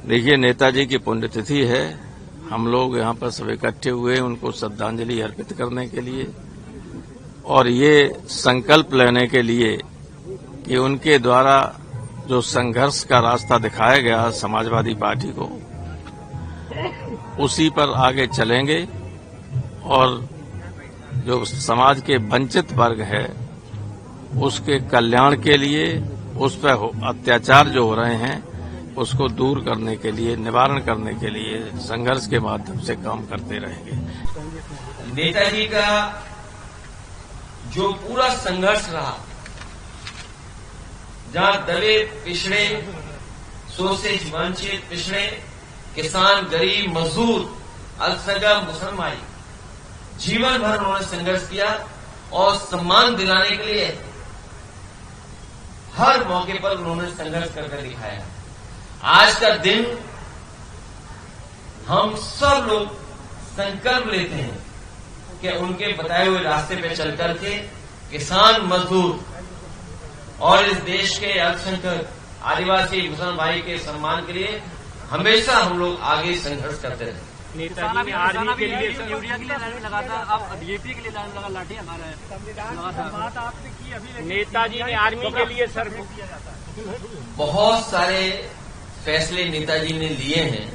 देखिए, नेताजी की पुण्यतिथि है। हम लोग यहाँ पर सब इकट्ठे हुए उनको श्रद्धांजलि अर्पित करने के लिए और ये संकल्प लेने के लिए कि उनके द्वारा जो संघर्ष का रास्ता दिखाया गया समाजवादी पार्टी को, उसी पर आगे चलेंगे और जो समाज के वंचित वर्ग है उसके कल्याण के लिए, उस पर अत्याचार जो हो रहे हैं उसको दूर करने के लिए, निवारण करने के लिए संघर्ष के माध्यम से काम करते रहेंगे। नेताजी का जो पूरा संघर्ष रहा, जहां दलित, पिछड़े, शोषित, वंचित, पिछड़े, किसान, गरीब, मजदूर, अल्पसंख्यक, मुसलमान जीवन भर उन्होंने संघर्ष किया और सम्मान दिलाने के लिए हर मौके पर उन्होंने संघर्ष करके दिखाया। आज का दिन हम सब लोग संकल्प लेते हैं कि उनके बताए हुए रास्ते पे चल करके किसान, मजदूर और इस देश के अल्पसंख्यक, आदिवासी, मुसलमान भाई के सम्मान के लिए हमेशा हम लोग आगे संघर्ष करते रहे। नेताजी ने आर्मी के लिए यूरिया के लिए लाइन लगाता, अब डीएपी के लिए लाइन लगा, लाठी हमारा है। बात आपने की अभी, नेताजी ने आर्मी के लिए सर किया जाता है। बहुत सारे फैसले नेताजी ने लिए हैं,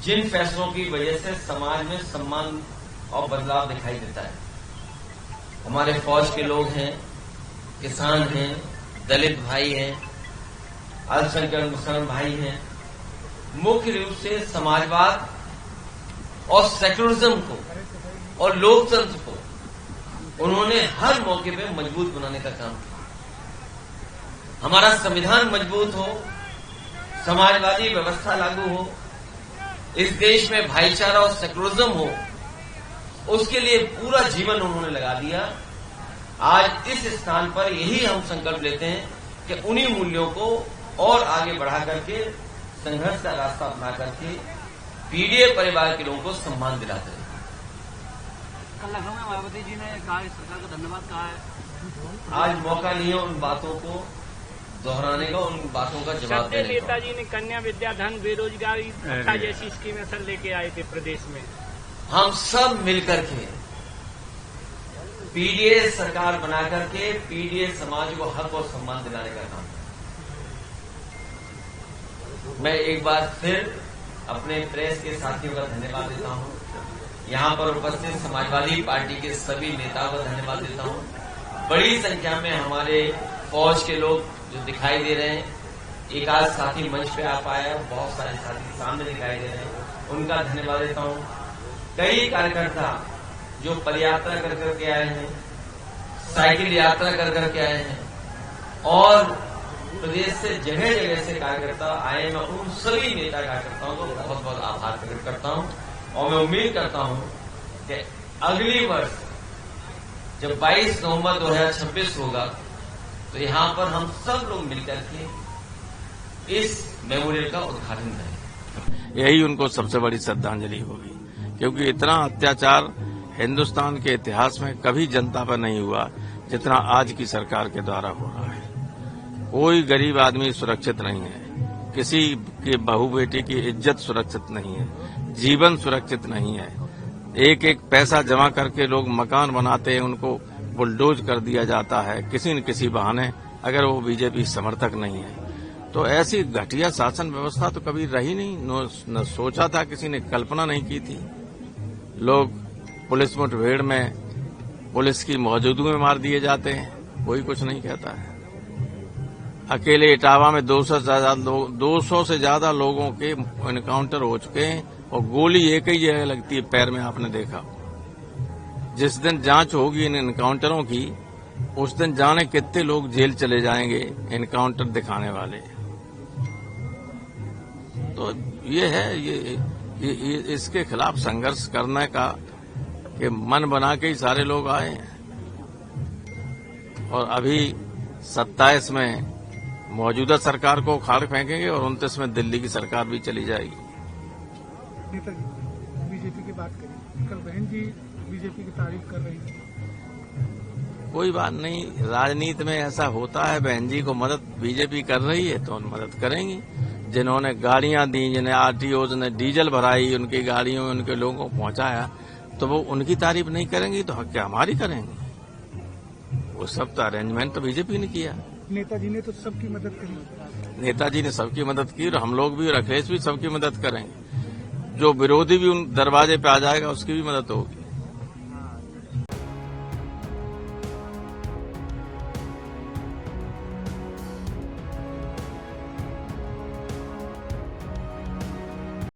जिन फैसलों की वजह से समाज में सम्मान और बदलाव दिखाई देता है। हमारे फौज के लोग हैं, किसान हैं, दलित भाई हैं, अल्पसंख्यक मुसलमान भाई हैं। मुख्य रूप से समाजवाद और सेक्युलरिज्म को और लोकतंत्र को उन्होंने हर मौके पे मजबूत बनाने का काम किया। हमारा संविधान मजबूत हो, समाजवादी व्यवस्था लागू हो, इस देश में भाईचारा और सेक्युलरिज्म हो, उसके लिए पूरा जीवन उन्होंने लगा दिया। आज इस स्थान पर यही हम संकल्प लेते हैं कि उन्हीं मूल्यों को और आगे बढ़ा करके संघर्ष का रास्ता अपना करके पीडीए परिवार के लोगों को सम्मान दिलाते हैं। कल लखनऊ में मायावती जी ने कहा, सरकार को धन्यवाद कहा है। आज मौका नहीं है उन बातों को दोहराने का, उन बातों का जवाब देने का। नेताजी ने कन्या विद्याधन, बेरोजगारी भत्ता जैसी स्कीमें सर लेके आए थे प्रदेश में। हम सब मिलकर के पीडीए सरकार बना करके पीडीए समाज को हक और सम्मान दिलाने का काम। मैं एक बार फिर अपने प्रेस के साथियों का धन्यवाद देता हूं। यहां पर उपस्थित समाजवादी पार्टी के सभी नेताओं का धन्यवाद देता हूं। बड़ी संख्या में हमारे फौज के लोग जो दिखाई दे रहे हैं, एक आध साथी मंच पे आ पाया, बहुत सारे साथी सामने दिखाई दे रहे हैं, उनका धन्यवाद देता हूं। कई कार्यकर्ता जो पदयात्रा कर करके आए हैं, साइकिल यात्रा कर करके आए हैं और प्रदेश से जगह जगह से कार्यकर्ता आए, मैं उन सभी नेता कार्यकर्ताओं को बहुत बहुत आभार प्रकट करता हूं और मैं उम्मीद करता हूं कि अगली वर्ष जब 22 नवंबर 2026 होगा तो यहां पर हम सब लोग मिलकर के इस मेमोरियल का उद्घाटन करेंगे। यही उनको सबसे बड़ी श्रद्धांजलि होगी, क्योंकि इतना अत्याचार हिंदुस्तान के इतिहास में कभी जनता पर नहीं हुआ जितना आज की सरकार के द्वारा हो रहा है। कोई गरीब आदमी सुरक्षित नहीं है, किसी के बहू बेटी की इज्जत सुरक्षित नहीं है, जीवन सुरक्षित नहीं है। एक एक पैसा जमा करके लोग मकान बनाते हैं, उनको बुलडोज कर दिया जाता है किसी न किसी बहाने, अगर वो बीजेपी समर्थक नहीं है। तो ऐसी घटिया शासन व्यवस्था तो कभी रही नहीं, न सोचा था, किसी ने कल्पना नहीं की थी। लोग पुलिस मुठभेड़ में पुलिस की मौजूदगी में मार दिए जाते हैं, कोई कुछ नहीं कहता है। अकेले इटावा में 200 से ज्यादा लोगों के एनकाउंटर हो चुके हैं और गोली एक ही जगह लगती है, पैर में, आपने देखा। जिस दिन जांच होगी इन एनकाउंटरों की, उस दिन जाने कितने लोग जेल चले जाएंगे एनकाउंटर दिखाने वाले। तो ये है, ये इसके खिलाफ संघर्ष करने का कि मन बना के ही सारे लोग आए हैं। और अभी 27 में मौजूदा सरकार को उखाड़ फेंकेंगे और 29 में दिल्ली की सरकार भी चली जाएगी। नेताजी बीजेपी की बात करें, कल बहन जी बीजेपी की तारीफ कर रही है। कोई बात नहीं, राजनीति में ऐसा होता है। बहन जी को मदद बीजेपी कर रही है तो मदद करेंगी। जिन्होंने गाड़ियां दी, जिन्हें आरटीओ ने डीजल भराई, उनकी गाड़ियों में उनके लोगों को पहुंचाया, तो वो उनकी तारीफ नहीं करेंगी तो क्या हमारी करेंगे? वो सब तो अरेंजमेंट तो बीजेपी ने किया। नेताजी ने तो सबकी मदद करी। नेताजी ने सबकी मदद की और हम लोग भी और अखिलेश भी सबकी मदद करेंगे। जो विरोधी भी उन दरवाजे पे आ जाएगा उसकी भी मदद होगी।